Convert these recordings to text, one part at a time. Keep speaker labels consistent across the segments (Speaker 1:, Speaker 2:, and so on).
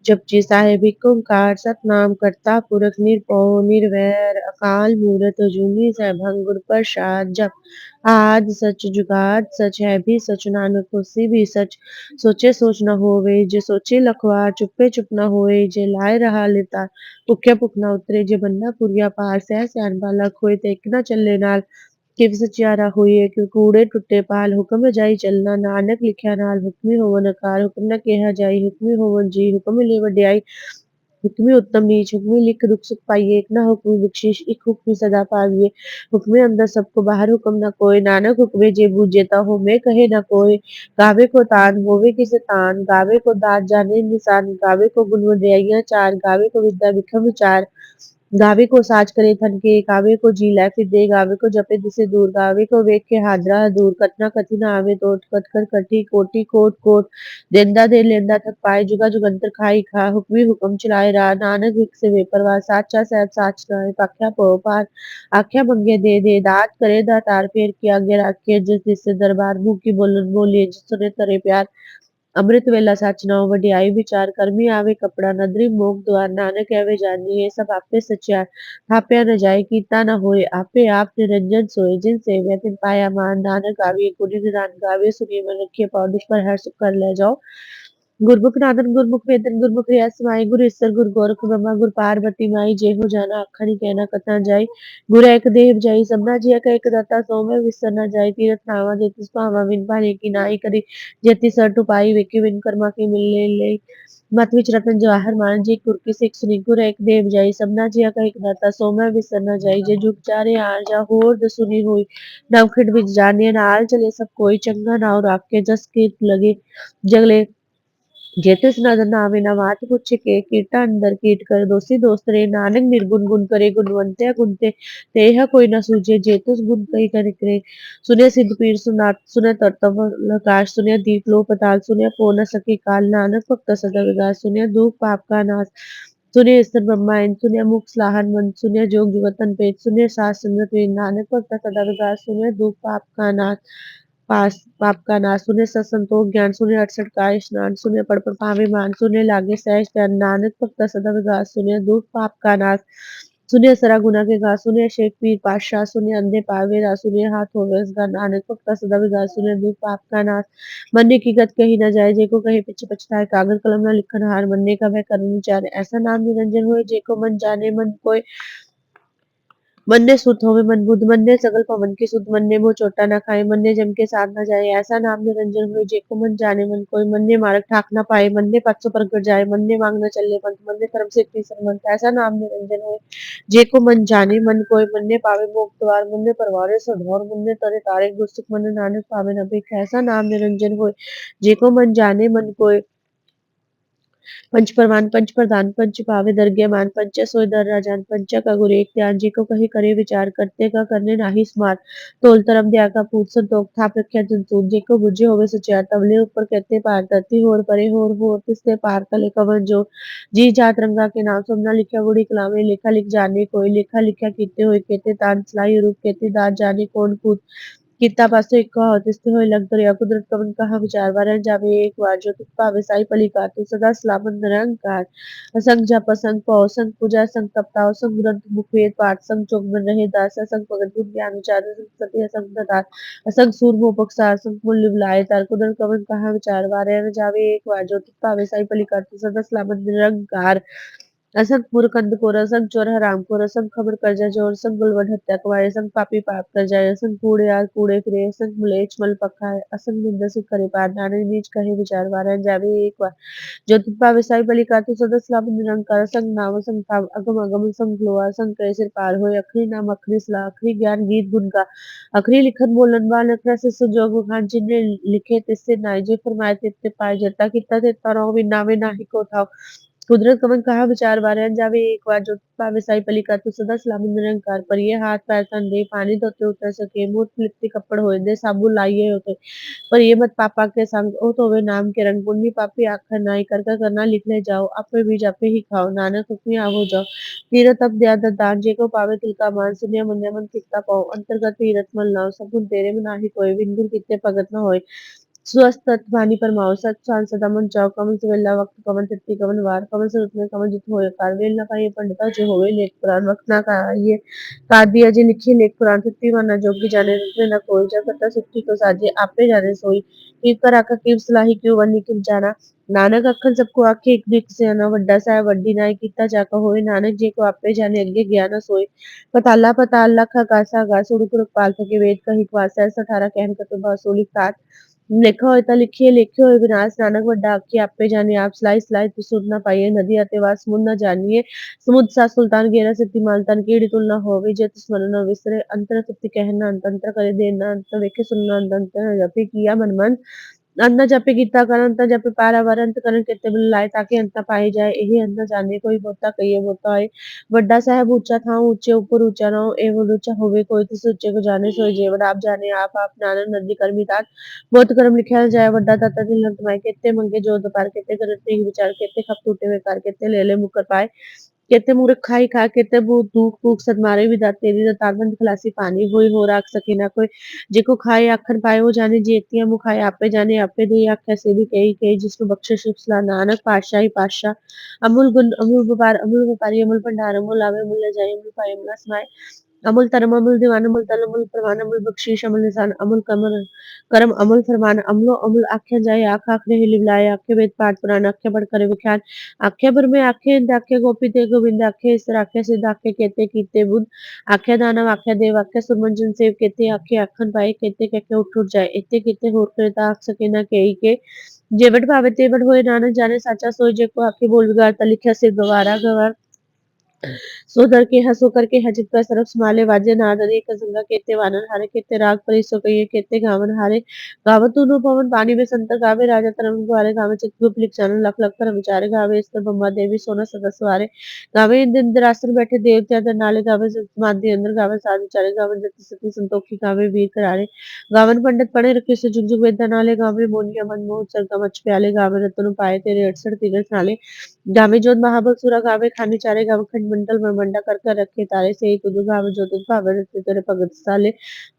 Speaker 1: जपजी साहिब एक ओंकार सतनाम करता पुरख निरभउ निर्वैर अकाल मूरत अजूनी सैभं गुर प्रसाद जप आद सच जुगाद सच है भी सच नानक होसी भी सच सोचे सोच न होवे जे सोचे लखवार चुप्पे चुप न होए जे लाए रहा लेता भुख्या भुख न उतरे जे बन्ना पुरिया पार सह सियान बाला खोए ते एक न चले नाल किव सचियारा होइए कि कूड़े टुੱਟੇ पाल हुक्म रजाई चलना नानक लिखिया नाल हुक्मी होवन अकार हुक्म न केहा जाई हुक्मी होवन जी हुक्म ले वड्याई हुक्मी उत्तम नीच हुक्मी लिख दुख सुख पाइए एक ना हुक्मी बख्शिश एक हुक्मी सदा पाविए हुक्मे अंदर सबको बाहर हुक्म न कोय नानक हुक्मे जे बूझेता हो मैं कहे न कोय गावे को तान होवे किसे तान गावे को दात जाने निशान गावे को गुण वड्याइयां चार गावे को विद्या विक्रम विचार गावे को साज करे थन के गावे को जी लै फिर दे गावे को जपे दिसे दूर गावे को वेख के हादरा दूर कतना कथि न आवे तोट कट कर कटी कोटि कोट कोट देंदा दे लेंदा थक पाए जुगा जुगंतर खाई खा हुक्मी हुक्म चलाए रा नानक हिक से बेपरवाह साचा सहब साच नाए पाख्या पो पार आख्या मंगे दे दात करे दा तार फेर के आगे राखे जिस जिससे दरबार मुंह की बोलन बोलिए जिस सुने तरे प्यार अमृत वेला साचनाओ वड्याई विचार कर्मी आवे कपड़ा नदरी मोग द्वार नानक एवे जानी ये सब आपे सचिया थाप्या न जाए कीता न होए आपे आप निरंजन सोए जिन सेव्या तिन पाया मान नानक गावे गुणी निदान गावे सुनिए मन रखिए पौरुष पर हर सुख कर ले जाओ गुरमुख नादन गुरमुख वेदन गुरमुख रियास माई गुरु ईसर गुरु गोरख ब्रह्मा गुरु पार्वती माई जय हो जाना आखा नहीं कहना कथा जाई गुर एक देव जाई सबना जिया का एक दाता सो में विसर न जाई तीरथ नावा जेतिस पावा विन पाने की नाई करी जेति सर टुपाई वेकी विन कर्मा की मिलने ले मत विच रतन जवाहर मान जी कुर्की सिख सुनी गुर एक देव जाई सबना जिया का एक दाता सो में विसर न जाई जे जुग चारे आ जा होर दसुनी हुई नव खिड़ विच जानिए नाल चले सब कोई चंगा नाव राख के जस कीत लगे जगले जेतिस नदन नावे न मात पुछ के कीटा अंदर कीट कर दोषी दोस्त रे नानक निर्गुण गुण करे गुणवंते गुणते तेह कोई न सूझे जेतुस गुण कही कर करे सुने सिद्ध पीर सुनात सुने तरतव लकाश सुने दीप लो पताल सुने पो न सके काल नानक भक्त सदा विगास सुने दुख पाप का नाश सुने स्तर ब्रह्मा इन सुने मुख सलाहन मन सुने जोग जुगतन पेट सुने सास सुनत वे नानक भक्त सदा विगास सुने दुख पाप का नाश पास पाप का नाश सुने सत्संतोष ज्ञान सुने 68 का स्नान सुने पढ़ पढ़ पावे मान सुने लागे सहज ज्ञान नानक भक्त सदा विगास सुने दुख पाप का नाश सुने सरा गुना के घास सुने शेख पीर पातशाह सुने अंधे पावे रा सुने हाथ होवे उसका नानक भक्त सदा विगास सुने दुख पाप का नाश मरने की गत कही न जाए जेको कहे पीछे पछताए कागज कलम न लिखन हार मरने का वह कर्म विचार ऐसा नाम निरंजन होए जेको मन जाने मन कोय मन्ने सुत होवे मन बुध मन्ने सगल पवन की सुध मन्ने मोह चोटा न खाए मन्ने जम के साथ न जाए ऐसा नाम निरंजन हुए जेको मन जाने मन कोई मन्ने मारक ठाक न पाए मन्ने पथ सो प्रगट जाए मन्ने मांग न चले पंथ मन्ने कर्म से तीसर मंथ ऐसा नाम निरंजन हुए जेको मन जाने मन कोई मन्ने पावे मोक्ष द्वार मन्ने परवारे सधौर मन्ने तरे तारे गुरसुख मन्ने नानक पावे न भिख ऐसा नाम निरंजन हुए जेको मन जाने मन कोय पंच परमान पंच प्रधान पंच पावे दरगे मान पंच सोय दर राजान पंचा का गुरु एक ध्यान जी को कही करे विचार करते का करने नाही स्मार तोल तरम दया का पूत संतोख थाप रख्या जंतून जी को बुझे होवे सचार तवले ऊपर कहते पार धरती होर परे होर तिसते पार कले कवन जो जी जात रंगा के नाम सबना लिखा गुड़ी कलामे लेखा लिख जाने कोई लेखा लिखा कीते हुए कहते तान सलाई रूप कहते दात जाने कौन कूद कित्ता पासों एक कहा तिसते होए लग दरिया कुदरत कवन कहा विचार वरण जावे एक बार जो तुझ पावे साई पली का तू सदा सलामत निरंकार असंग जप असंग पौ असंग पूजा असंग तपता असंग ग्रंथ मुख वेद पाठ असंग चोक मन रहे दास असंग भगत गुण ज्ञान विचार असंग सत्य असंग ददार असंग सूर मोह बक्सा असंग मूल्य बुलाए तार कुदरत कवन कहा विचार वरण जावे एक बार जो तुझ पावे साई पली का तू सदा सलामत निरंकार असंग मूर्खंड को असंग चोर हराम को असंग खबर कर जाए जोर संग गुलवन हत्या कवाए असंग पापी पाप कर जाए असंग कूड़े आग कूड़े फिरे असंग मुलेच मल पखाए असंग निंदा सुख करे पार नाने नीच कहे विचार वारन जावे एक बार जो तुम पावे साई बलि का तू सदा सलाम निरंकार असंग नाम असंग भाव अगम अगम संग लोआ असंग कैसे पार होए अखरी नाम अखरी सला अखरी ज्ञान गीत गुण का अखरी लिखन बोलन वाल अखरा से सुजोग खान जिनने लिखे तिससे नाई जो फरमाए तित्ते पाए जता किता ते तरो बिना में नाही को था कुदरत कवन कहा विचार वारन जावे एक बार जो पावे साई पली का तू सदा सलामत निरंकार पर ये हाथ पैर तन दे पानी धोते उतर सके मुंह लिपते कपड़ होए दे साबुन लाइए होते पर ये मत पापा के संग ओ तो वे नाम के रंग पुन्नी पापी आखर नाई कर कर करना लिख ले जाओ अपे भी जापे ही खाओ नानक हुक्मी आवो जाओ तीरथ अब दया दान जे को पावे तिल का मान सुनिया मन कितना पाओ अंतर्गत तीरथ मल लाओ सगुन तेरे में नाही कोई बिन गुर कितने भगत न होए स्वस्थ तत्व पानी परमाओ सत सांसद अमन चौ कमल से वेला वक्त कमल तिथि कमल वार कमल से उतने कमल जित होए कार वेल ना पाए पंडिता जो होए लेख पुराण वक्त ना का ये का दिया जी लिखी लेख पुराण तिथि वरना जोगी जाने रुकने ना कोई जा करता सिद्धि को साजे आपे जाने सोई कीप कर आका कीप सलाही क्यों वनी किम जाना नानक अखर सबको आखे एक दिख से ना वड्डा सा वड्डी नाय कीता जाका होए नानक जी को आपे जाने अगे ज्ञान सोई पताला पताल लखा गासा गास उड़क उड़क पाल थके वेद कही वासा 18 कहन कते बासोली सात ਲਿਖੋ ਹੋਏ ਤਾਂ ਲਿਖੀਏ ਲਿਖਿਓ ਹੋਏ ਵਿਨਾਸ਼ ਨਾਨਕ ਵੱਡਾ ਆਖੀ ਆਪੇ ਜਾਣੇ ਆਪ ਸਲਾਈ ਸਲਾਈ ਤੇ ਸੁਰ ਨਾ ਪਾਈਏ ਨਦੀ ਅਤੇ ਵਾਸ ਸਮੁੰਦ ਨਾ ਜਾਣੀਏ ਸਮੁੰਦ ਸਾ ਸੁਲਤਾਨ ਗੇਰਾ ਸਿੱਧੀ ਮਾਲਤਾਨ ਕੀੜੀ ਤੁਲ ਨਾ ਹੋਵੇ ਜੇ ਤਿਸ ਮਨ ਨਾ ਵਿਸਰੇ ਅੰਤਰ ਸੱਤੀ ਕਹਿਣਾ ਅੰਤ ਅੰਤਰ ਕਰੇ ਦੇ ਨਾ ਅੰਤ ਵੇਖੇ ਸੁਨਣਾ ਅੰਤ ਅੰਤਰ ਜਪੇ ਕੀਆ ਮਨ ਮਨ ਅੰਨ ਜਪੇ ਕੀਤਾ ਕਰਨ ਅੰਤ ਜਪੇ ਪਾਰਾਵਾਰ ਅੰਤ ਕਰਨ ਕਿਤੇ ਬਲ ਲਾਏ ਤਾਂ ਕਿ ਅੰਤ ਪਾਏ ਜਾਏ ਇਹ ਅੰਤ ਜਾਣੇ ਕੋਈ ਬੋਤਾ ਕਹੀਏ ਬੋਤਾ ਹੋਏ ਵੱਡਾ ਸਾਹਿਬ ਉੱਚਾ ਥਾਂ ਉੱਚੇ ਉੱਪਰ ਉੱਚਾ ਨਾ ਹੋ ਇਹ ਉੱਚਾ ਹੋਵੇ ਕੋਈ ਤਿਸ ਉੱਚੇ ਕੋ ਜਾਣੇ ਸੋਈ ਜੀਵਨ ਆਪ ਜਾਣੇ ਆਪ ਨਾਨਕ ਨਦੀ ਕਰਮੀ तात बहुत कर्म लिखा जाय वड्डा दाता दिल न तुम्हारे केते मंगे जो दोपार केते करत नहीं विचार केते खप टूटे में कार केते ले ले मुकर पाए केते मूर्ख खाई खा केते बहुत दुख भूख सद मारे भी दात तेरी दातार बंद खलासी पानी होई हो राख सके ना कोई जेको खाए आखन पाए वो जाने जेतिया मुँह खाए आपे जाने आपे दे आख्या से भी कही जिसको बख्शे शिप्सला नानक पातशाही पातशाह अमूल गुण अमूल व्यापारी अमूल भंडार अमूल आवे अमूल जाए अमूल पाए अमूल समाए अमूल तरम अमूल दीवान अमूल तल अमूल प्रमाण अमूल बख्शीश अमूल निशान अमूल कमर कर्म अमूल फरमान अमलो अमूल आख्या जाए आख आखने ही लिवलाए आख्या वेद पाठ पुराण आख्या बढ़ करे विख्यान आख्या भर में आख्या इंद आख्या गोपी ते गोविंद आख्या ईश्वर आख्या सिद्ध आख्या केते कीते बुद्ध आख्या दानव आख्या देव आख्या सुरमंजन सेव केते आख्या अखन पाए केते केके उठ जाए इते केते होर करे ता आख सके ना केई के जेवट भावे तेवट होए नानक जाने साचा सोई जे को आखे बोल बिगाड़ता लिखा सिर गवारा गवार सो दर के हसो करके हजित का सरफ संभाले वाजे नादरे कसंगा केते वानर हारे केते राग परि सो कहिए केते गावन हारे गावत तुनु पवन पानी में संतर गावे राजा तरंग द्वारे गावे चित्रगुप्त लिख जान लख लख कर विचारे गावे स्तर ब्रह्मा देवी सोना सदस्य वारे गावे इंद्र इंद्रासन बैठे देवता दर नाले गावे समाधि अंदर गावे साधु चारे गावे जति सती संतोखी गावे वीर करारे गावन पंडित पढ़े रखे से जुग जुग वेद नाले गावे मोनिया मनमोह सरगम अच प्याले गावे रतन पाए तेरे 68 तीरथ नाले गावे जोत महाबलसुरा गावे खानी चारे गावे खंड मंडल ब्रह्मंडा कर कर रखे तारे से ही तुझ गावे जो तुझ भावे रते तेरे भगत साले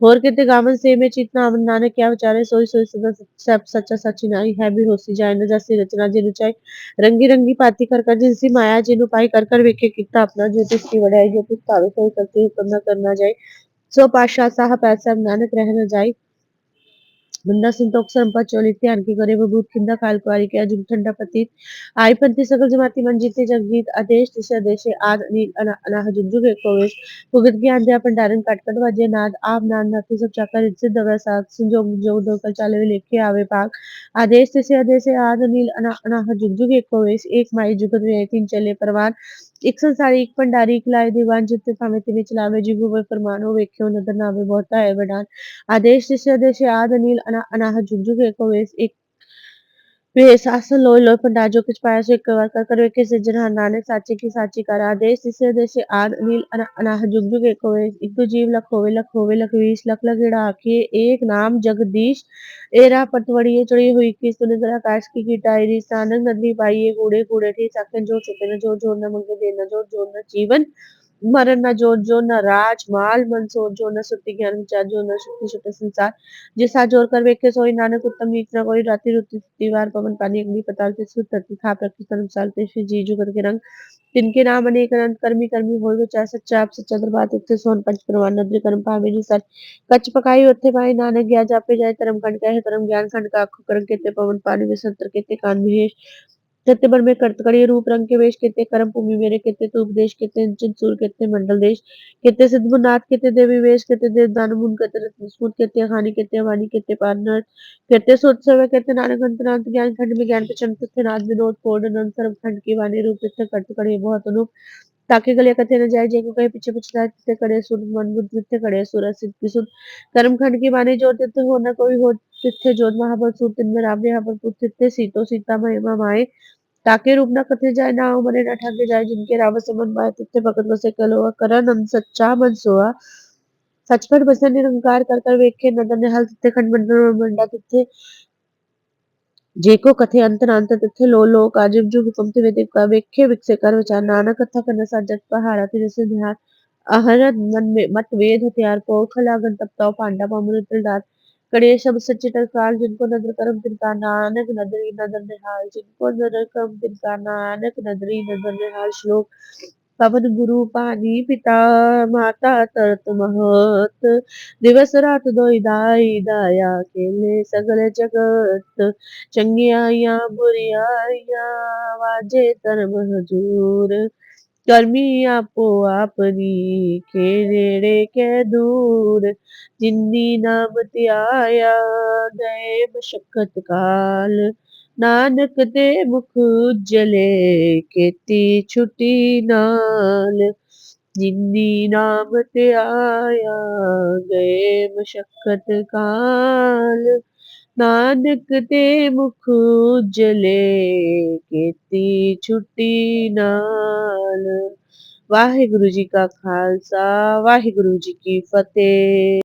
Speaker 1: होर केते गावन से में चितना अमन नानक क्या विचारे सोई सोई सदा सब सच्चा सच्ची नाई है भी होसी जाए न जैसी रचना जिनु चाहे रंगी रंगी पाती कर कर जिनसी माया जिनु पाई कर वेखे कितना अपना जो तिसकी वड़ाई जो तिस पावे सोई करते हुक्म न करना जाए सो पातशाह साह पैसा नानक रह न जाए बंदा संतोष संपत चोली ध्यान की करे वो भूत खिंदा काल कुआरी के अजुग ठंडा पति आई पंथी सकल जमाती मन जीते जगजीत आदेश दिशा देशे आद अनील अनाह जुग एक कोवेश भुगत ज्ञान दया भंडारन कटकट वाजे नाद आप नाद नाथी सब चाकर इज्जत दवा साथ संजोग जो दो कल चाले वे लेके आवे पाक आदेश दिशा देशे आद अनील अनाह जुग एक कोवेश एक माई जुगत में तीन चले परवान एक संसारी एक भंडारी एक लाए दीवान जितने थामे तिने चलावे जिगु वे फरमानो वेख्यो नदर नावे बहुता है बडान आदेश दिशा देशे आद अनील अनाह जुग जुग एक कोवेश एक वे शासन लोय लोय पंडाजो किच पाया से कवर कर कर के सज्जन नानक साची की साची करा देश तिसे देशे आद अनिल अनाह जुग जुग एक होवे एक तो जीव लख होवे लख वीस लख लखेड़ा आखिए एक नाम जगदीश एरा पतवड़ी चढ़ी हुई की सुन जरा काश की गिटाई सानंग नदी पाइए कूड़े कूड़े थी साकन जो चुके न जो जोर न मंगे देना जो जोर न जीवन मरण न जोर जो न राज माल मंसोर जो न सुति ज्ञान विचार जो न शुक्ति शुद्ध संसार जिसा जोर कर वेखे सोई नानक उत्तम नीच न कोई राति रुति दीवार पवन पानी अग्नि पताल ते सुत धरती था प्रकृति धर्मशाल ते श्री जी जुगत के रंग तिनके नाम अनेक अनंत कर्मी कर्मी होय विचार सच्चा आप सच्चा दरबार तिथे सोन पंच प्रमाण नद्र कर्म पावे नि सच कच पकाई होते पाए नानक गया जापे जाए धर्म खंड कहे धर्म ज्ञान खंड का अख करम केते पवन पानी में संतर केते कान महेश सत्य बन में करतकड़ी रूप रंग के वेश केते कर्म भूमि मेरे केते तू उपदेश केते सूर केते मंडल देश केते सिद्धनाथ केते देवी वेश केते देव दान मुन केते रत्न केते हानि केते वाणी केते पारनर कहते सोच समय कहते नानक अंतरांत ज्ञान खंड में ज्ञान प्रचंड तथ्य नाद विनोद पूर्ण अनंत सर्व खंड की वाणी रूप तथ्य करते करे बहुत अनुभव ताके गले कथे न जाए जेको कहे पीछे पछताए तिथे करे सुर मन बुद्ध तिथे करे सुर सिद्ध सुर कर्म खंड की वाणी जो तिथे हो न कोई हो तिथे जोत महाबल सुर तिन में राम हबर पुत तिथे सीतो सीता महिमा माए ताके रूप न कथे जाए ना मरे न ठाके जाए जिनके रावत समन पाए तिथे भगत वसे कलो करन हम सच्चा मन सोआ सचखंड बसन निरंकार कर कर वेखे नदन निहाल तिथे खंड मंडल मंडा तिथे जेको कथे अंत नांत तिथे लो लोक आजिब जुग हुकम थे वेदिक का वेखे विकसे कर विचार नानक कथा करना साजत पहाड़ा थे जैसे ध्यान अहरद मन में मत वेद हथियार को खलागन तपताओ पांडा पामुल दात कड़े शब्द सच्चे टकसाल, जिनको नदर करम तिनका नानक नदरी नदर निहाल, जिनको नदर करम तिनका नानक नदरी नदर निहाल। श्लोक पवन गुरु पानी पिता माता तरत महत, दिवस रात दोई दाई दाया खेले सगल जगत, चंगियाइया बुरियाइया वाजे धर्म हजूर, करमी आपो आपनी खेड़े के दूर, जिंदी नाम त्याया गए मशक्कत काल, नानक ते मुख उज्जले खेती छुटी नाल, जिंदी नाम त्याया गए मशक्कत काल, नानक ते मुख उज्जले खेती छुटी नाल। वाहिगुरु जी का खालसा वाहिगुरु जी की फतेह।